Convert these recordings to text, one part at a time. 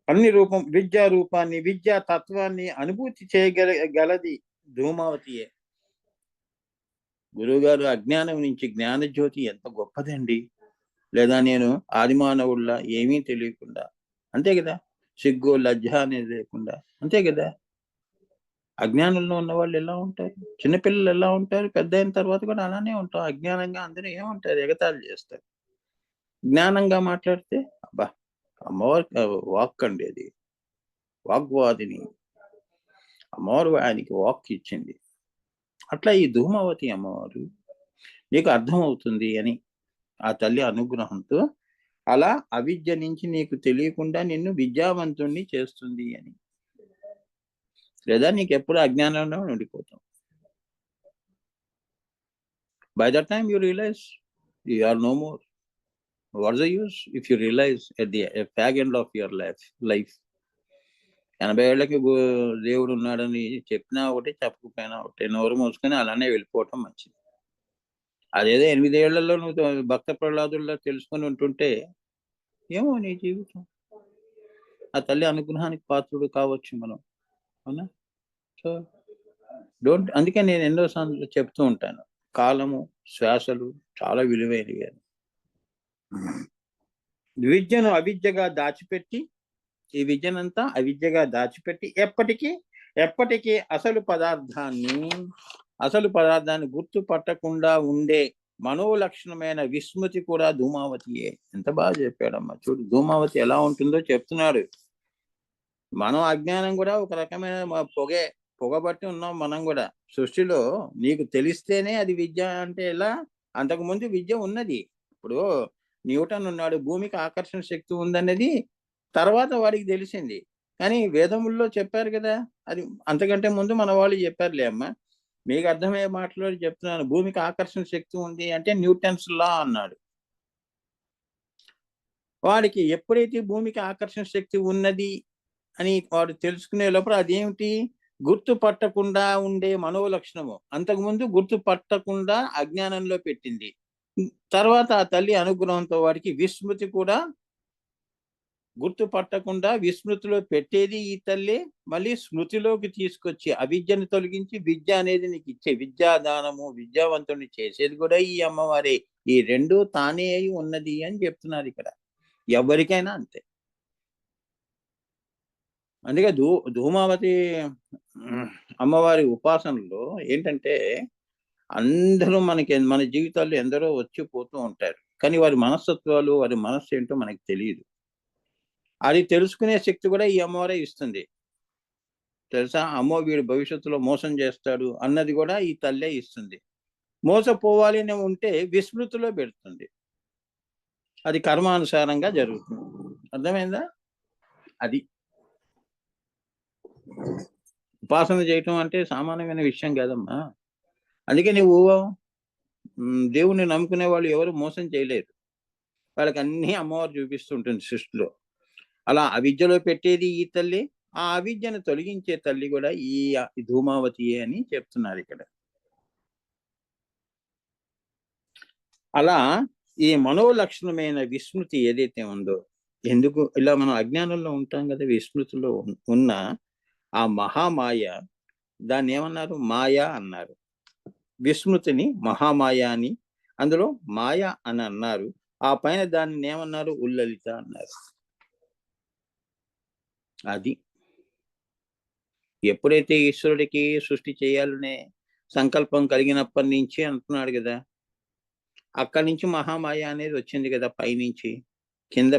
అన్ని విద్యా రూపాన్ని, విద్యా తత్వాన్ని అనుభూతి చేయగలది ధూమావతియే. గురువుగారు అజ్ఞానం నుంచి జ్ఞానజ్యోతి ఎంత గొప్పదండి. లేదా నేను ఆదిమానవుల్లా ఏమీ తెలియకుండా, అంతే కదా, సిగ్గు లజ్జ అనేది లేకుండా, అంతే కదా. అజ్ఞానంలో ఉన్న వాళ్ళు ఎలా ఉంటారు? చిన్నపిల్లలు ఎలా ఉంటారు? పెద్ద అయిన తర్వాత కూడా అలానే ఉంటాం. అజ్ఞానంగా అందరూ ఏముంటారు? ఎగతాళి చేస్తారు. జ్ఞానంగా మాట్లాడితే అబ్బా, అమ్మవారి వాక్ అండి అది, వాగ్వాదిని. అమ్మవారు ఆయనకి వాక్ ఇచ్చింది. అట్లా ఈ ధూమావతి అమ్మవారు నీకు అర్థమవుతుంది అని ఆ తల్లి అనుగ్రహంతో, అలా అవిద్య నుంచి నీకు తెలియకుండా నిన్ను విద్యావంతుణ్ణి చేస్తుంది అని. లేదా నీకు ఎప్పుడు అజ్ఞానంలో ఉండిపోతాం. By that time you realise you are no more. What's the use if you realise at the fag end of your life. 80 ఏళ్ళకి దేవుడు ఉన్నాడని చెప్పినా ఒకటి, చెప్పకపోయినా ఒకటి, నోరు మూసుకొని అలానే వెళ్ళిపోవటం మంచిది. అదేదో 8 ఏళ్లలో నువ్వు భక్త ప్రహ్లాదుల్లో తెలుసుకొని ఉంటుంటే ఏమో నీ జీవితం. ఆ తల్లి అనుగ్రహానికి పాత్రుడు కావచ్చు మనం, అవునా? సో అందుకే నేను ఎన్నోసార్లు చెప్తూ ఉంటాను, కాలము, శ్వాసలు చాలా విలువైనవి అని. విద్యను అవిద్యగా దాచిపెట్టి, ఈ విద్యనంతా అవిద్యగా దాచిపెట్టి ఎప్పటికీ అసలు పదార్థాన్ని గుర్తుపట్టకుండా ఉండే మనోలక్షణమైన విస్మృతి కూడా ధూమావతియే. ఎంత బాగా చెప్పాడమ్మా చూడు, ధూమావతి ఎలా ఉంటుందో చెప్తున్నాడు. మనం అజ్ఞానం కూడా ఒక రకమైన పొగబట్టి ఉన్నాం మనం కూడా. సృష్టిలో నీకు తెలిస్తేనే అది విద్య అంటే ఎలా? అంతకుముందు విద్య ఉన్నది. ఇప్పుడు న్యూటన్ ఉన్నాడు, భూమికి ఆకర్షణ శక్తి ఉందన్నది తర్వాత వాడికి తెలిసింది. కానీ వేదముల్లో చెప్పారు కదా, అది అంతకంటే ముందు మన వాళ్ళు చెప్పారులే అమ్మా. మీకు అర్థమయ్యే మాటలో చెప్తున్నాను. భూమికి ఆకర్షణ శక్తి ఉంది అంటే న్యూటన్స్ లా అన్నాడు. వాడికి ఎప్పుడైతే భూమికి ఆకర్షణ శక్తి ఉన్నది అని వాడు తెలుసుకునే లోపల అదేమిటి? గుర్తుపట్టకుండా ఉండే మనోలక్షణము. అంతకుముందు గుర్తుపట్టకుండా అజ్ఞానంలో పెట్టింది. తర్వాత ఆ తల్లి అనుగ్రహంతో వాడికి విస్మృతి కూడా, గుర్తుపట్టకుండా విస్మృతిలో పెట్టేది ఈ తల్లి, మళ్ళీ స్మృతిలోకి తీసుకొచ్చి అవిద్యను తొలగించి విద్య అనేది నీకు ఇచ్చే విద్యాదానము, విద్యావంతుని చేసేది కూడా ఈ అమ్మవారే. ఈ రెండు తానే అయి ఉన్నది అని చెప్తున్నారు ఇక్కడ. ఎవరికైనా అంతే. అందుకే ధూమావతి అమ్మవారి ఉపాసనలో ఏంటంటే, అందరూ మన జీవితాల్లో ఎందరో వచ్చి పోతూ ఉంటారు. కానీ వారి మనస్తత్వాలు, వారి మనస్సు ఏంటో మనకి తెలియదు. అది తెలుసుకునే శక్తి కూడా ఈ అమ్మవారే ఇస్తుంది. తెలుసా? అమ్మో వీడు భవిష్యత్తులో మోసం చేస్తాడు అన్నది కూడా ఈ తల్లే ఇస్తుంది. మోసపోవాలి అని ఉంటే విస్మృతిలో పెడుతుంది. అది కర్మానుసారంగా జరుగుతుంది. అర్థమైందా? అది ఉపాసన చేయటం అంటే సామాన్యమైన విషయం కాదమ్మా. అందుకే నువ్వు దేవుణ్ణి నమ్ముకునే వాళ్ళు ఎవరు మోసం చేయలేరు. వాళ్ళకి అన్ని అమ్మవారు చూపిస్తుంటుంది సృష్టిలో. అలా అవిద్యలో పెట్టేది ఈ తల్లి, ఆ అవిద్యను తొలగించే తల్లి కూడా ఈ ధూమావతియే అని చెప్తున్నారు ఇక్కడ. అలా ఈ మనోలక్షణమైన విస్మృతి ఏదైతే ఉందో, ఎందుకు ఇలా మనం అజ్ఞానంలో ఉంటాం కదా, విస్మృతిలో ఉన్న ఆ మహామాయ, దాన్ని ఏమన్నారు? మాయ అన్నారు. విస్మృతిని మహామాయ అని, అందులో మాయ అని అన్నారు. ఆ పైన దాన్ని ఏమన్నారు? ఉల్లలిత అన్నారు. అది ఎప్పుడైతే ఈశ్వరుడికి సృష్టి చేయాలనే సంకల్పం కలిగినప్పటి నుంచి అంటున్నాడు కదా, అక్కడి నుంచి మహామాయ అనేది వచ్చింది కదా, పైనుంచి కింద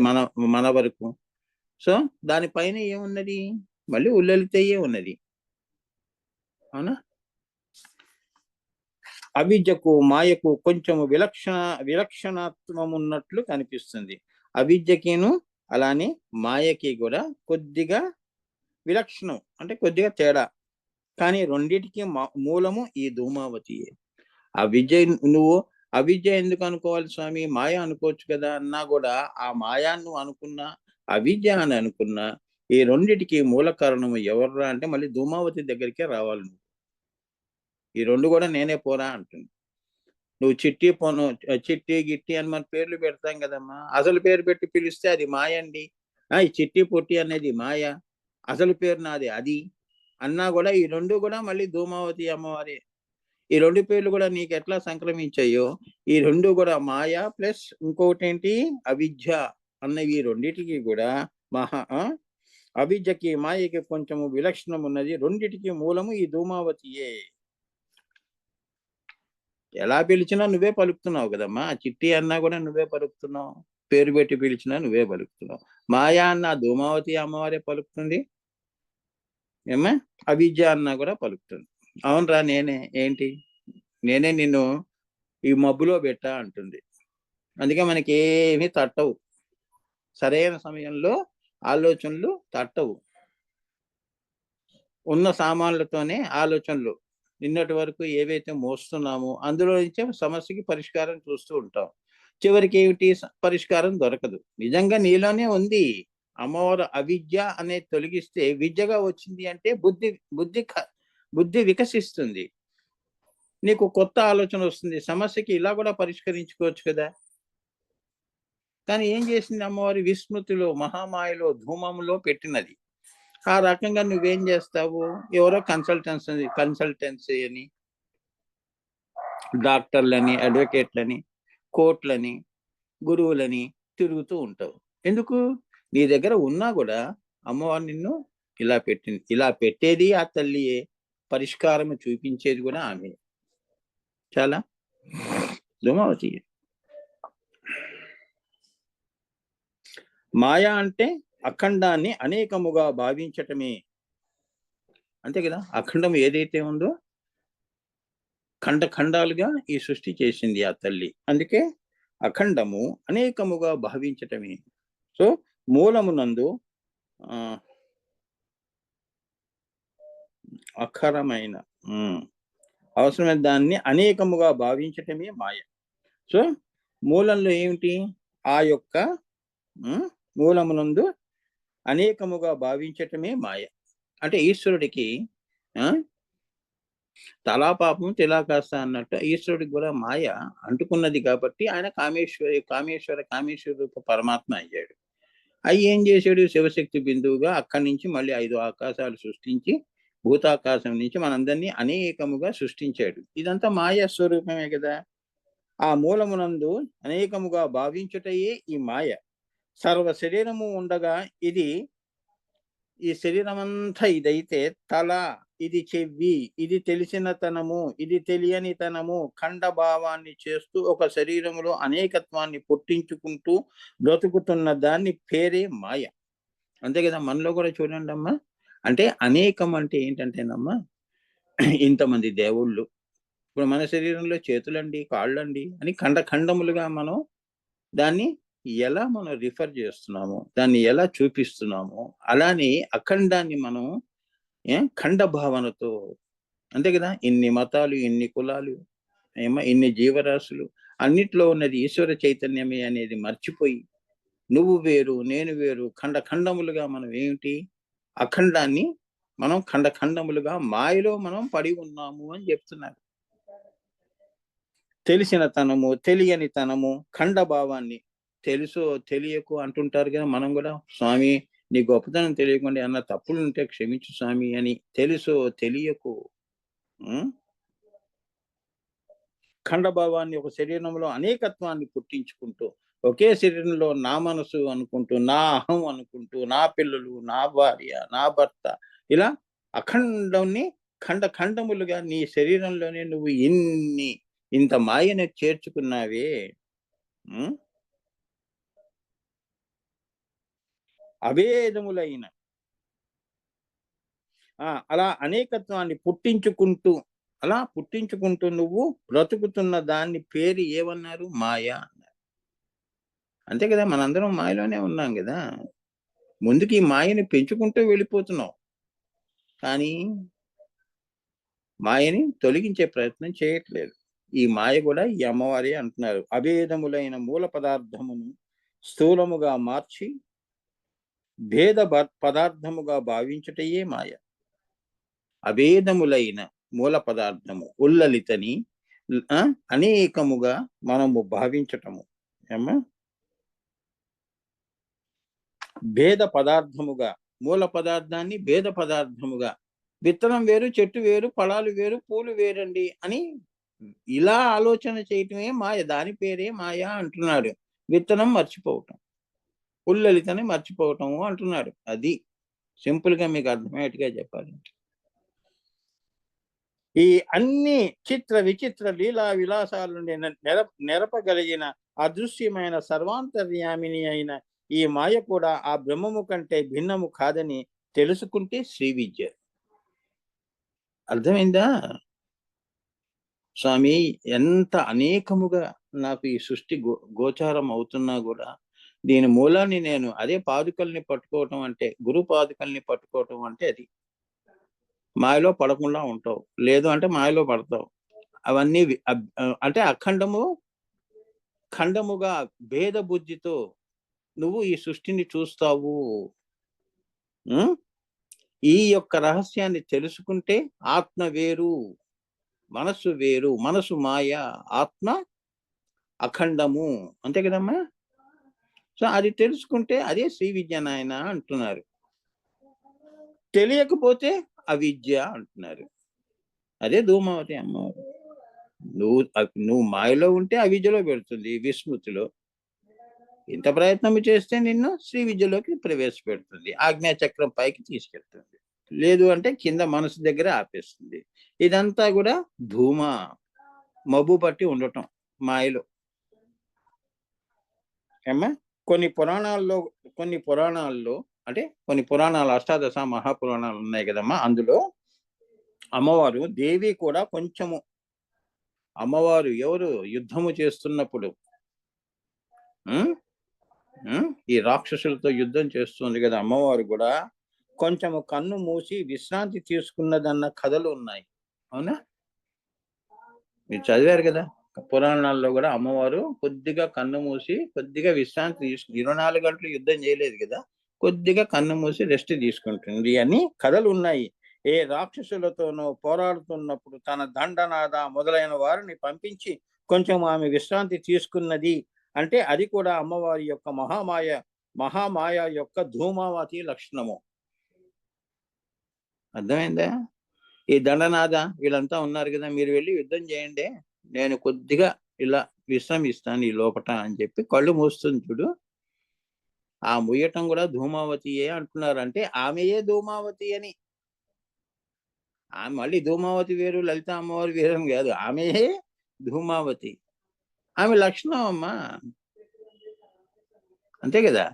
మన వరకు. సో దానిపైన ఏమున్నది? మళ్ళీ ఉల్లలితయే ఉన్నది, అవునా? అవిద్యకు మాయకు కొంచెం విలక్షణత్వం ఉన్నట్లు కనిపిస్తుంది. అవిద్యకిను అలానే మాయకి కూడా కొద్దిగా విలక్షణం అంటే కొద్దిగా తేడా. కానీ రెండిటికి మూలము ఈ ధూమావతియే. నువ్వు అవిద్య ఎందుకు అనుకోవాలి స్వామి, మాయ అనుకోవచ్చు కదా అన్నా కూడా, ఆ మాయాన్ని అనుకున్నా, అవిద్య అని అనుకున్నా, ఈ రెండిటికి మూల కారణము ఎవర్రా అంటే మళ్ళీ ధూమావతి దగ్గరికే రావాలి నువ్వు. ఈ రెండు కూడా నేనే పోరా అంటుంది. నువ్వు చిట్టి గిట్టి అని మన పేర్లు పెడతాం కదమ్మా, అసలు పేరు పెట్టి పిలిస్తే అది మాయండి ఈ చిట్టి పొట్టి అనేది మాయ, అసలు పేరు నాది అది అన్నా కూడా ఈ రెండు కూడా మళ్ళీ ధూమావతి అమ్మవారి. ఈ రెండు పేర్లు కూడా నీకు ఎట్లా సంక్రమించాయో ఈ రెండు కూడా మాయ ప్లస్ ఇంకొకటి ఏంటి అవిద్య అన్నవి రెండిటికి కూడా అవిద్యకి మాయకి కొంచెము విలక్షణం ఉన్నది. రెండిటికి మూలము ఈ ధూమావతియే. ఎలా పిలిచినా నువ్వే పలుకుతున్నావు కదమ్మా. చిట్టి అన్నా కూడా నువ్వే పలుకుతున్నావు, పేరు పెట్టి పిలిచినా నువ్వే పలుకుతున్నావు. మాయా అన్న ధూమావతి అమ్మవారే పలుకుతుంది, ఏమ్మా అవిద్య అన్నా కూడా పలుకుతుంది. అవునరా నేనే ఏంటి, నేనే నిన్ను ఈ మబ్బులో పెట్టా అంటుంది. అందుకే మనకి ఏమీ తట్టవు, సరైన సమయంలో ఆలోచనలు తట్టవు. ఉన్న సామాన్లతోనే ఆలోచనలు నిన్నటి వరకు ఏవైతే మోస్తున్నామో అందులో నుంచే సమస్యకి పరిష్కారం చూస్తూ ఉంటాం. చివరికి ఏమిటి పరిష్కారం దొరకదు. నిజంగా నీలోనే ఉంది. అమ్మవారు అవిద్య అనేది తొలగిస్తే విద్యగా వచ్చింది అంటే బుద్ధి బుద్ధి బుద్ధి వికసిస్తుంది, నీకు కొత్త ఆలోచన వస్తుంది. సమస్యకి ఇలా కూడా పరిష్కరించుకోవచ్చు కదా. కానీ ఏం చేసింది అమ్మవారి విస్మృతిలో, మహామాయలో, ధూమంలో పెట్టినది. ఆ రకంగా నువ్వేం చేస్తావు, ఎవరో కన్సల్టెన్సీ అని, డాక్టర్లని, అడ్వకేట్లని, కోర్టులని, గురువులని తిరుగుతూ ఉంటావు. ఎందుకు? నీ దగ్గర ఉన్నా కూడా అమ్మవారు నిన్ను ఇలా పెట్టింది. ఇలా పెట్టేది ఆ తల్లియే, పరిష్కారం చూపించేది కూడా ఆమె. చాలా ధూమావతి. మాయా అంటే అఖండాన్ని అనేకముగా భావించటమే, అంతే కదా. అఖండం ఏదైతే ఉందో ఖండాలుగా ఈ సృష్టి చేసింది ఆ తల్లి. అందుకే అఖండము అనేకముగా భావించటమే. సో మూలమునందు అఖరమైన అవసరమైన దాన్ని అనేకముగా భావించటమే మాయ. సో మూలంలో ఏమిటి, ఆ యొక్క మూలమునందు అనేకముగా భావించటమే మాయ. అంటే ఈశ్వరుడికి తలా పాపం తిలాకాస్త అన్నట్టు ఈశ్వరుడికి కూడా మాయ అంటుకున్నది కాబట్టి ఆయన కామేశ్వర రూప పరమాత్మ అయ్యాడు. అవి ఏం చేశాడు, శివశక్తి బిందువుగా అక్కడి నుంచి మళ్ళీ 5 ఆకాశాలు సృష్టించి భూతాకాశం నుంచి మనందరినీ అనేకముగా సృష్టించాడు. ఇదంతా మాయ స్వరూపమే కదా. ఆ మూలమునందు అనేకముగా భావించుటయే ఈ మాయ. సర్వ శరీరము ఉండగా ఇది, ఈ శరీరం అంతా ఇదైతే తల, ఇది చెవి, ఇది తెలిసిన తనము, ఇది తెలియని తనము, ఖండభావాన్ని చేస్తూ ఒక శరీరములో అనేకత్వాన్ని పుట్టించుకుంటూ బ్రతుకుతున్న దాన్ని పేరే మాయ. అంతే కదా. మనలో కూడా చూడండి అమ్మా, అంటే అనేకం అంటే ఏంటంటేనమ్మా, ఇంతమంది దేవుళ్ళు, ఇప్పుడు మన శరీరంలో చేతులండి, కాళ్ళండి అని ఖండములుగా మనం దాన్ని ఎలా మనం రిఫర్ చేస్తున్నాము, దాన్ని ఎలా చూపిస్తున్నాము, అలానే అఖండాన్ని మనం ఖండ భావనతో, అంతే కదా. ఇన్ని మతాలు, ఇన్ని కులాలు, ఇన్ని జీవరాశులు, అన్నిట్లో ఉన్నది ఈశ్వర చైతన్యమే అనేది మర్చిపోయి నువ్వు వేరు నేను వేరు ఖండములుగా మనం ఏమిటి అఖండాన్ని మనం ఖండములుగా మాయలో మనం పడి ఉన్నాము అని చెప్తున్నారు. తెలిసిన తనము, తెలియని తనము, ఖండభావాన్ని, తెలుసో తెలియకు అంటుంటారు కదా. మనం కూడా స్వామి నీ గొప్పతనం తెలియకుండా అన్న తప్పులు ఉంటే క్షమించు స్వామి అని, తెలుసో తెలియకు ఖండభావాన్ని ఒక శరీరంలో అనేకత్వాన్ని పుట్టించుకుంటూ, ఒకే శరీరంలో నా మనసు అనుకుంటూ, నా అహం అనుకుంటూ, నా పిల్లలు, నా భార్య, నా భర్త, ఇలా అఖండాన్ని ఖండములుగా నీ శరీరంలోనే నువ్వు ఇంత మాయను చేర్చుకున్నావే. అభేదములైన అలా అనేకత్వాన్ని పుట్టించుకుంటూ నువ్వు బ్రతుకుతున్న దాన్ని పేరు ఏమన్నారు, మాయా అన్నారు. అంతే కదా. మనందరం మాయలోనే ఉన్నాం కదా. ముందుకి ఈ మాయని పెంచుకుంటూ వెళ్ళిపోతున్నాం, కానీ మాయని తొలగించే ప్రయత్నం చేయట్లేదు. ఈ మాయ కూడా ఈ అమ్మవారి అంటున్నారు. అభేదములైన మూల పదార్థమును స్థూలముగా మార్చి భేద పదార్థముగా భావించుటయే మాయ. అభేదములైన మూల పదార్థము ఉల్లలితని అనేకముగా మనము భావించటము. భేద పదార్థముగా, మూల పదార్థాన్ని భేద పదార్థముగా, విత్తనం వేరు, చెట్టు వేరు, ఫలాలు వేరు, పూలు వేరండి అని ఇలా ఆలోచన చేయటమే మాయ. దాని పేరే మాయ అంటున్నాడు. విత్తనం మర్చిపోవటం, పుల్లలితని మర్చిపోవటము అంటున్నాడు. అది సింపుల్ గా మీకు అర్థమయ్యేట్టుగా చెప్పాలంటే. ఈ అన్ని చిత్ర విచిత్ర లీలా విలాసాలు నెరపగలిగిన అదృశ్యమైన సర్వాంతర్యామిని అయిన ఈ మాయ కూడా ఆ బ్రహ్మము కంటే భిన్నము కాదని తెలుసుకుంటే శ్రీ విద్య. అర్థమైందా స్వామి? ఎంత అనేకముగా నాకు ఈ సృష్టి గోచారం అవుతున్నా కూడా దీని మూలాన్ని నేను అదే పాదుకల్ని పట్టుకోవటం అంటే, గురు పాదుకల్ని పట్టుకోవటం అంటే అది. మాయలో పడకుండా ఉంటావు, లేదు అంటే మాయలో పడతావు. అవన్నీ అంటే ఖండముగా భేద బుద్ధితో నువ్వు ఈ సృష్టిని చూస్తావు. ఈ యొక్క రహస్యాన్ని తెలుసుకుంటే ఆత్మ వేరు, మనసు వేరు. మనసు మాయ, ఆత్మ అఖండము. అంతే కదమ్మా? సో అది తెలుసుకుంటే అదే శ్రీ విద్య నాయన అంటున్నారు. తెలియకపోతే అవిద్య అంటున్నారు. అదే ధూమావతి అమ్మవారు. నువ్వు మాయలో ఉంటే అవిద్యలో పెడుతుంది, విస్మృతిలో. ఇంత ప్రయత్నం చేస్తే నిన్ను శ్రీ విద్యలోకి ప్రవేశపెడుతుంది, ఆజ్ఞాచక్రం పైకి తీసుకెళ్తుంది. లేదు అంటే కింద మనసు దగ్గర ఆపేస్తుంది. ఇదంతా కూడా ధూమ, మబ్బు పట్టి ఉండటం మాయలో. ఏమ్మా? కొన్ని పురాణాలు అష్టాదశ మహాపురాణాలు ఉన్నాయి కదమ్మా. అందులో అమ్మవారు దేవి కూడా కొంచెము, అమ్మవారు ఎవరు యుద్ధము చేస్తున్నప్పుడు, ఈ రాక్షసులతో యుద్ధం చేస్తుంది కదా, అమ్మవారు కూడా కొంచెము కన్ను మూసి విశ్రాంతి తీసుకున్నదన్న కథలు ఉన్నాయి. అవునా? మీరు చదివారు కదా పురాణాల్లో కూడా. అమ్మవారు కొద్దిగా కన్ను మూసి కొద్దిగా విశ్రాంతి తీసుకుని, 24 గంటలు యుద్ధం చేయలేదు కదా, కొద్దిగా కన్ను మూసి రెస్ట్ తీసుకుంటుంది అని కథలు ఉన్నాయి. ఏ రాక్షసులతోనో పోరాడుతున్నప్పుడు తన దండనాద మొదలైన వారిని పంపించి కొంచెం ఆమె విశ్రాంతి తీసుకున్నది అంటే అది కూడా అమ్మవారి యొక్క మహామాయ యొక్క ధూమావతి లక్షణము. అర్థమైందా? ఈ దండనాథ వీళ్ళంతా ఉన్నారు కదా, మీరు వెళ్ళి యుద్ధం చేయండి, నేను కొద్దిగా ఇలా విశ్రమిస్తాను ఈ లోపట అని చెప్పి కళ్ళు మూస్తుంది చూడు. ఆ ముయ్యటం కూడా ధూమావతియే అంటున్నారు. అంటే ఆమెయే ధూమావతి అని. ఆమె మళ్ళీ ధూమావతి వేరు, లలిత అమ్మవారి వేరు కాదు, ఆమెయే ధూమావతి. ఆమె లక్షణం అమ్మా, అంతే కదా.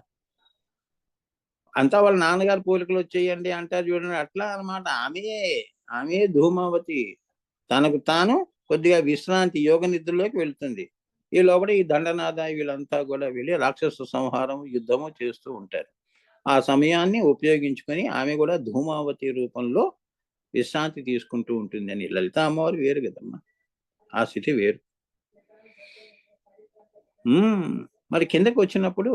అంతా వాళ్ళ నాన్నగారు పోలికలు వచ్చేయండి అంటారు చూడండి, అట్లా అనమాట. ఆమె ధూమావతి. తనకు తాను కొద్దిగా విశ్రాంతి, యోగ నిద్రలోకి వెళ్తుంది. ఈ లోపల ఈ దండనాథ వీళ్ళంతా కూడా వెళ్ళి రాక్షస సంహారం, యుద్ధము చేస్తూ ఉంటారు. ఆ సమయాన్ని ఉపయోగించుకొని ఆమె కూడా ధూమావతి రూపంలో విశ్రాంతి తీసుకుంటూ ఉంటుంది అని. లలిత అమ్మవారు వేరు కదమ్మా, ఆ స్థితి వేరు. మరి కిందకి వచ్చినప్పుడు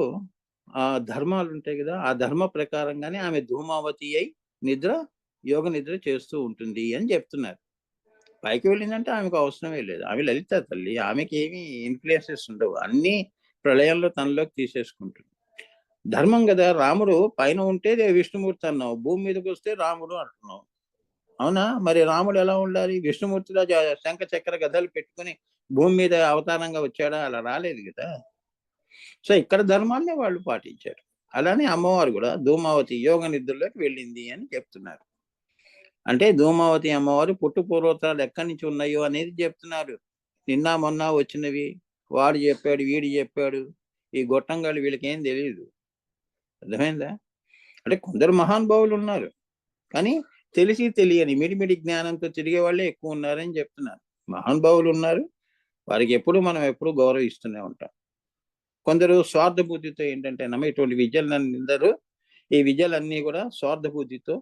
ఆ ధర్మాలు ఉంటాయి కదా, ఆ ధర్మ ప్రకారంగానే ఆమె ధూమావతి అయి యోగ నిద్ర చేస్తూ ఉంటుంది అని చెప్తున్నారు. పైకి వెళ్ళిందంటే ఆమెకు అవసరమే లేదు. ఆమె లలిత తల్లి, ఆమెకి ఏమి ఇన్ఫ్లుయెన్సెస్ ఉండవు, అన్ని ప్రళయంలో తనలోకి తీసేసుకుంటుంది. ధర్మం కదా. రాముడు పైన ఉంటే విష్ణుమూర్తి అన్నావు, భూమి మీదకి వస్తే రాముడు అంటున్నావు. అవునా? మరి రాముడు ఎలా ఉండాలి? విష్ణుమూర్తిలో శంఖ చక్ర గదలు పెట్టుకుని భూమి మీద అవతారంగా వచ్చాడా? అలా రాలేదు కదా. సో ఇక్కడ ధర్మాన్ని వాళ్ళు పాటించారు. అలానే అమ్మవారు కూడా ధూమావతి యోగ నిద్రలోకి వెళ్ళింది అని చెప్తున్నారు. అంటే ధూమావతి అమ్మవారు పుట్టు పూర్వోత్తరాలు ఎక్కడి నుంచి ఉన్నాయో అనేది చెప్తున్నారు. నిన్న మొన్న వచ్చినవి వాడు చెప్పాడు, వీడు చెప్పాడు, ఈ గొట్టంగాళ్ళు వీళ్ళకి ఏం తెలియదు. అర్థమైందా? అంటే కొందరు మహానుభావులు ఉన్నారు, కానీ తెలిసి తెలియని మిడిమిడి జ్ఞానంతో తిరిగే వాళ్ళే ఎక్కువ ఉన్నారని చెప్తున్నారు. మహానుభావులు ఉన్నారు, వారికి మనం ఎప్పుడు గౌరవిస్తూనే ఉంటాం. కొందరు స్వార్థ బుద్ధితో ఏంటంటే ఇటువంటి విద్యలందరూ, ఈ విద్యలన్నీ కూడా స్వార్థ బుద్ధితో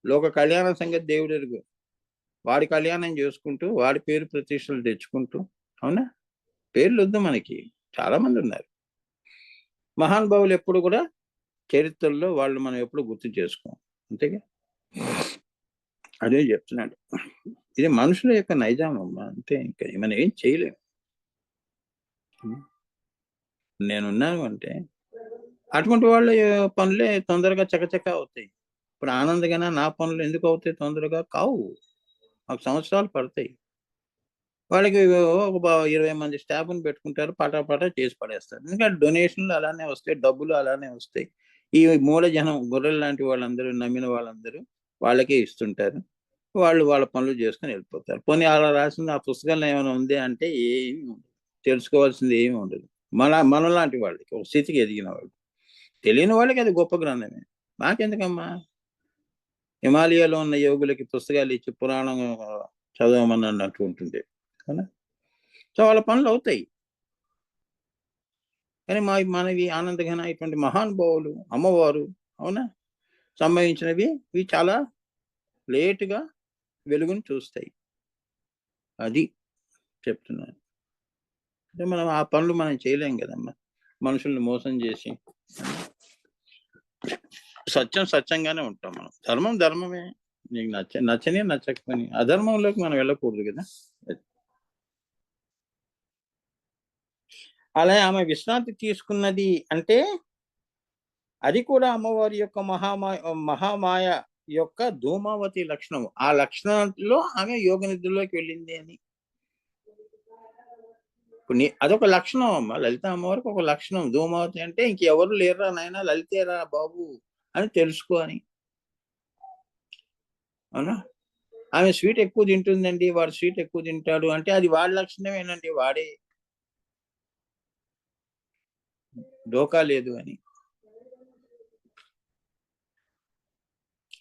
లోక కళ్యాణ సంగతి దేవుడు ఎరుగు, వాడి కళ్యాణం చేసుకుంటూ వాడి పేరు ప్రతిష్టలు తెచ్చుకుంటూ. అవునా? పేర్లు వద్దు మనకి, చాలా మంది ఉన్నారు మహానుభావులు. ఎప్పుడు కూడా చరిత్రలో వాళ్ళు మనం ఎప్పుడు గుర్తు చేసుకోం, అంతేగా. అదే చెప్తున్నాడు. ఇది మనుషుల యొక్క నైజం అమ్మా, అంతే. ఇంకా మనం ఏం చేయలేము. నేనున్నాను అంటే అటువంటి వాళ్ళ పనులే తొందరగా చకచక అవుతాయి. ఇప్పుడు ఆనందగాన నా పనులు ఎందుకు అవుతాయి తొందరగా? కావు. మాకు సంవత్సరాలు పడతాయి. వాళ్ళకి ఒక 20 మంది స్టాఫ్‌ని పెట్టుకుంటారు. పటా చేసి పడేస్తారు. ఎందుకంటే డొనేషన్‌లు అలానే వస్తాయి. డబ్బులు అలానే వస్తాయి. ఈ మూల జనం గొర్రెలు లాంటి వాళ్ళందరూ నమ్మిన వాళ్ళందరూ వాళ్ళకే ఇస్తుంటారు. వాళ్ళు వాళ్ళ పనులు చేసుకొని వెళ్ళిపోతారు. పోనీ అలా రాసింది ఆ పుస్తకంలో ఏమైనా ఉంది అంటే ఏమి ఉండదు. తెలుసుకోవాల్సింది ఏమి ఉండదు. మనలాంటి వాళ్ళకి ఒక స్థితికి ఎదిగిన వాళ్ళు. తెలియని వాళ్ళకి అది గొప్ప గ్రంథమే. నాకెందుకమ్మా? హిమాలయాలో ఉన్న యోగులకి పుస్తకాలు ఇచ్చి పురాణం చదవమని అన్నట్టు ఉంటుంది. అవునా? సో, వాళ్ళ పనులవుతాయి. కానీ మనవి ఆనందఘన ఇటువంటి మహానుభావులు, అమ్మవారు అవునా? సంబంధించినవి ఇవి చాలా లేట్‌గా వెలుగును చూస్తాయి. అది చెప్తున్నాను. అంటే మనం ఆ పనులు మనం చేయలేం గదమ్మా! మనుషుల్ని మోసం జేసి. సత్యం సత్యంగానే ఉంటాం మనం. ధర్మం ధర్మమే. నీకు నచ్చని, నచ్చకపోని అధర్మంలోకి మనం వెళ్ళకూడదు గదా! అది. అలా ఆమె విశ్రాంతి తీసుకున్నది అంటే అది కూడా అమ్మవారి యొక్క మహామాయ యొక్క ధూమావతి లక్షణం. ఆ లక్షణంలో ఆమె యోగ నిద్రలోకి వెళ్ళింది అని. ఇప్పుడు అదొక లక్షణం అమ్మ. లలిత అమ్మవారికి ఒక లక్షణం. ధూమావతి అంటే ఇంకెవరు లేరురా నాయనా లలితేరా బాబు అని తెలుసుకో అని. అవునా? ఆమె స్వీట్ ఎక్కువ తింటుందండి. వాడు స్వీట్ ఎక్కువ తింటాడు అంటే అది వాడి లక్షణమేనండి. వాడే డోకా లేదు అని.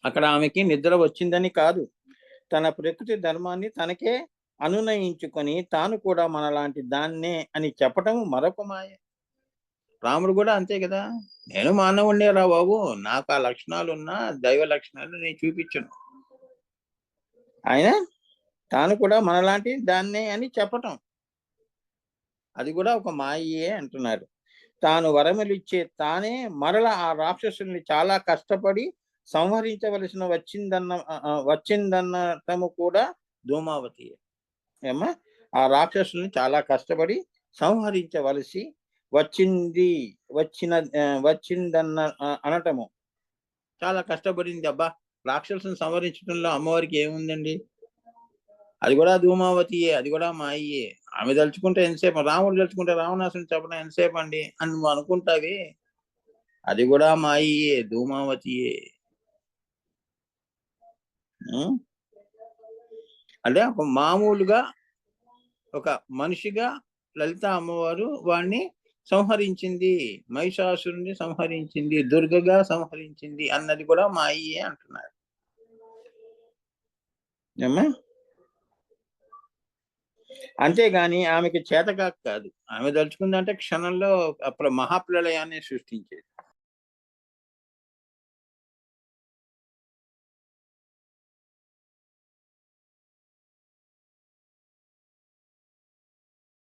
అక్కడ ఆమెకి నిద్ర వచ్చిందని కాదు. తన ప్రకృతి ధర్మాన్ని తనకే అనునయించుకొని తాను కూడా మనలాంటి దాన్నే అని చెప్పటం మరొక మాయ. రాముడు కూడా అంతే కదా! నేను మానవుడినేరా బాబు! నాకు ఆ లక్షణాలున్నా దైవ లక్షణాలు నేను చూపించను. ఆయన తాను కూడా మనలాంటి దాన్నే అని చెప్పటం. అది కూడా ఒక మాయే అంటున్నారు. తాను వరములిచ్చే తానే మరల ఆ రాక్షసుల్ని చాలా కష్టపడి సంహరించవలసిన వచ్చిందన్నటము కూడా ధూమావతియే. ఏమ్మా? ఆ రాక్షసుల్ని చాలా కష్టపడి సంహరించవలసి వచ్చింది. వచ్చిందన్న అనటము. చాలా కష్టపడింది. అబ్బా! రాక్షసుని సంహరించడంలో అమ్మవారికి ఏముందండి? అది కూడా ధూమావతియే. అది కూడా మాయే. ఆమె దలుచుకుంటే ఎంతసేపు రాముడు దలుచుకుంటే రావణాసురుడిని చంపడం ఎంతసేపండి అని నువ్వు అనుకుంటావే. అది కూడా మాయే. ధూమావతియే. హ్మ్. అంటే ఒక మామూలుగా ఒక మనిషిగా లలిత అమ్మవారు వాడిని సంహరించింది. మహిషాసురుడిని సంహరించింది. దుర్గగా సంహరించింది అన్నది కూడా మాయే అంటున్నారు. ఏమ్మా? అంతేగాని ఆమెకి చేతకాక కాదు. ఆమె దలుచుకుందంటే క్షణంలో అప్పుడు మహాప్రళయాన్ని సృష్టించేది.